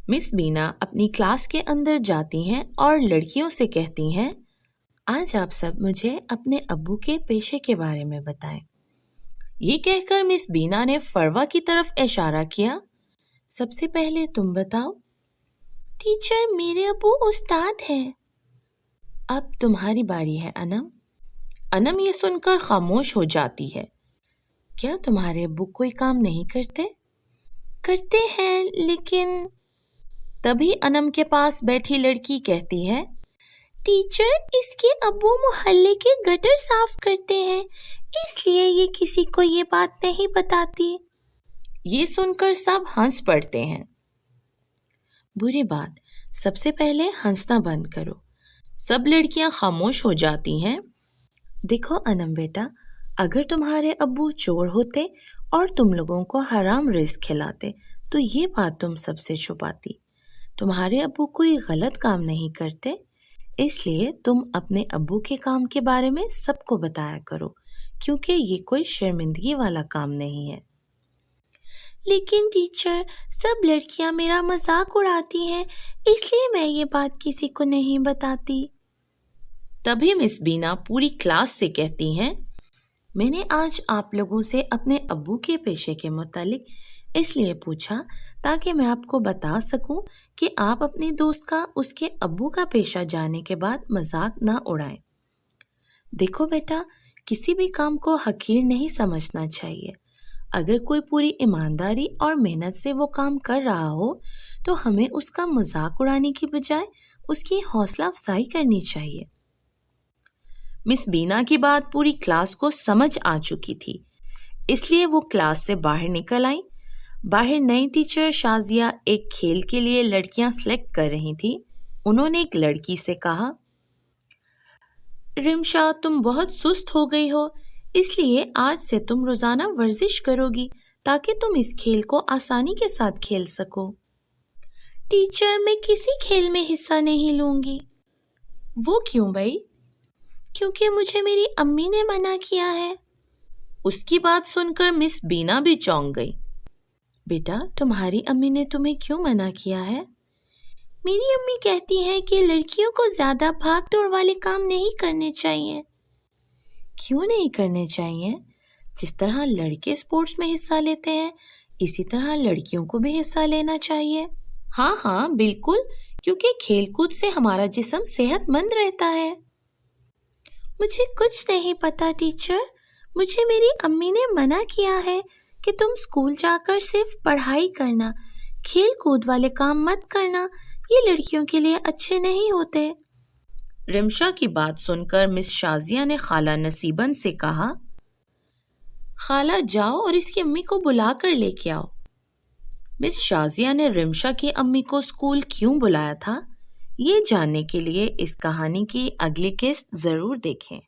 مس بینا اپنی کلاس کے اندر جاتی ہیں اور لڑکیوں سے کہتی ہیں، آج آپ سب مجھے اپنے ابو کے پیشے کے بارے میں بتائیں۔ یہ کہہ کر مس بینا نے فروا کی طرف اشارہ کیا۔ سب سے پہلے تم بتاؤ۔ ٹیچر، میرے ابو استاد ہیں۔ اب تمہاری باری ہے انم۔ انم یہ سن کر خاموش ہو جاتی ہے۔ کیا تمہارے ابو کوئی کام نہیں کرتے؟ کرتے ہیں لیکن… تبھی انم کے پاس بیٹھی لڑکی کہتی ہے، ٹیچر، اس کے ابو محلے کے گٹر صاف کرتے ہیں، اس لیے یہ کسی کو یہ بات نہیں بتاتی۔ یہ سن کر سب ہنس پڑتے ہیں۔ بری بات، سب سے پہلے ہنسنا بند کرو۔ سب لڑکیاں خاموش ہو جاتی ہیں۔ دیکھو انم بیٹا، اگر تمہارے ابو چور ہوتے اور تم لوگوں کو حرام رزق کھلاتے تو یہ بات تم سب سے چھپاتی۔ تمہارے ابو کوئی غلط کام نہیں کرتے، اس لیے تم اپنے ابو کے کام کے بارے میں سب کو بتایا کرو، کیونکہ یہ کوئی شرمندگی والا کام نہیں ہے۔ لیکن ٹیچر، سب لڑکیاں میرا مذاق اڑاتی ہیں، اس لیے میں یہ بات کسی کو نہیں بتاتی۔ تبھی مس بینا پوری کلاس سے کہتی ہیں، میں نے آج آپ لوگوں سے اپنے ابو کے پیشے کے متعلق اس لیے پوچھا تاکہ میں آپ کو بتا سکوں کہ آپ اپنی دوست کا اس کے ابو کا پیشہ جاننے کے بعد مذاق نہ اڑائیں۔ دیکھو بیٹا، کسی بھی کام کو حقیر نہیں سمجھنا چاہیے۔ اگر کوئی پوری ایمانداری اور محنت سے وہ کام کر رہا ہو تو ہمیں اس کا مذاق اڑانے کی بجائے اس کی حوصلہ افزائی کرنی چاہیے۔ مس بینا کی بات پوری کلاس کو سمجھ آ چکی تھی، اس لیے وہ کلاس سے باہر نکل آئیں۔ باہر نئی ٹیچر شازیہ ایک کھیل کے لیے لڑکیاں سلیکٹ کر رہی تھی۔ انہوں نے ایک لڑکی سے کہا، رمشا، تم بہت سست ہو گئی ہو، اس لیے آج سے تم روزانہ ورزش کرو گی تاکہ تم اس کھیل کو آسانی کے ساتھ کھیل سکو۔ ٹیچر، میں کسی کھیل میں حصہ نہیں لوں گی۔ وہ کیوں بھائی؟ کیونکہ مجھے میری امی نے منع کیا ہے۔ اس کی بات سن کر مس بینا بھی چونک گئی۔ بیٹا، تمہاری امی نے تمہیں کیوں منع کیا ہے؟ میری امی کہتی ہیں کہ لڑکیوں کو زیادہ بھاگ دوڑ والے کام نہیں کرنے چاہیے۔ کیوں نہیں کرنے چاہیے؟ جس طرح لڑکے اسپورٹس میں حصہ لیتے ہیں، اسی طرح لڑکیوں کو بھی حصہ لینا چاہیے۔ ہاں بالکل، کیونکہ کھیل کود سے ہمارا جسم صحت مند رہتا ہے۔ مجھے کچھ نہیں پتا ٹیچر، مجھے میری امی نے منع کیا ہے کہ تم اسکول جا کر صرف پڑھائی کرنا، کھیل کود والے کام مت کرنا، یہ لڑکیوں کے لیے اچھے نہیں ہوتے۔ رمشا کی بات سن کر مس شازیہ نے خالہ نصیبن سے کہا، خالہ جاؤ اور اس کی امی کو بلا کر لے کے آؤ۔ مس شازیہ نے رمشا کی امی کو اسکول کیوں بلایا تھا، یہ جاننے کے لیے اس کہانی کی اگلی قسط ضرور دیکھیں۔